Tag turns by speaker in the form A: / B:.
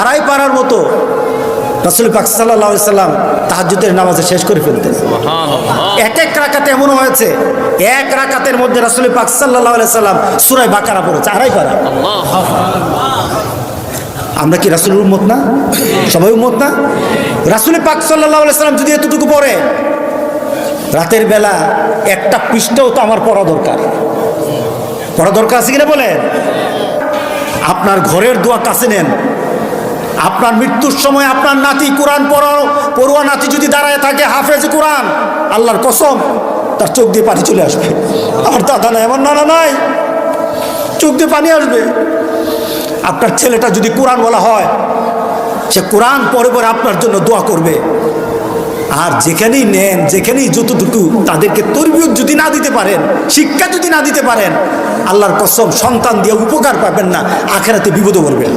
A: আড়াই পারার মতো রাসূল পাক সাল্লাল্লাহু আলাইহি সাল্লাম তাহাজ্জুদের নামাজে শেষ করে ফেলতেন। এক এক রাকাতে এমন হয়েছে, এক রাকাতের মধ্যে রাসূল পাক সাল্লাল্লাহু আলাইহি সাল্লাম সূরা বাকারা পড়েছে আড়াই পারা। আমরা কি রাসূলের উম্মত না? সবাই উম্মত না? রাসূল পাক সাল্লাল্লাহু আলাইহি সাল্লাম যদি এতটুকু পড়ে, রাতের বেলা একটা পৃষ্ঠাও তো আমার পড়া দরকার। পড়া দরকার আছে কিনা বলেন? আপনার ঘরের দোয়া কাছে নেন। আপনার মৃত্যুর সময় আপনার নাতি কোরআন পড়ুয়া নাতি যদি দাঁড়ায় থাকে, হাফেজ কোরআন, আল্লাহর কসম তার চোখ দিয়ে পানি চলে আসবে। আমার দাদা নাই, আমার নানা নাই, চোখ দিয়ে পানি আসবে। আপনার ছেলেটা যদি কোরআন বলা হয়, সে কোরআন পড়ে পড়ে আপনার জন্য দোয়া করবে। আর যেখানেই নেন, যেখানেই যতটুকু তাদেরকে তরবিয়ত যদি না দিতে পারেন, শিক্ষা যদি না দিতে পারেন, আল্লাহর কসম সন্তান দিয়ে উপকার পাবেন না, আখিরাতে বিপদে পড়বেন।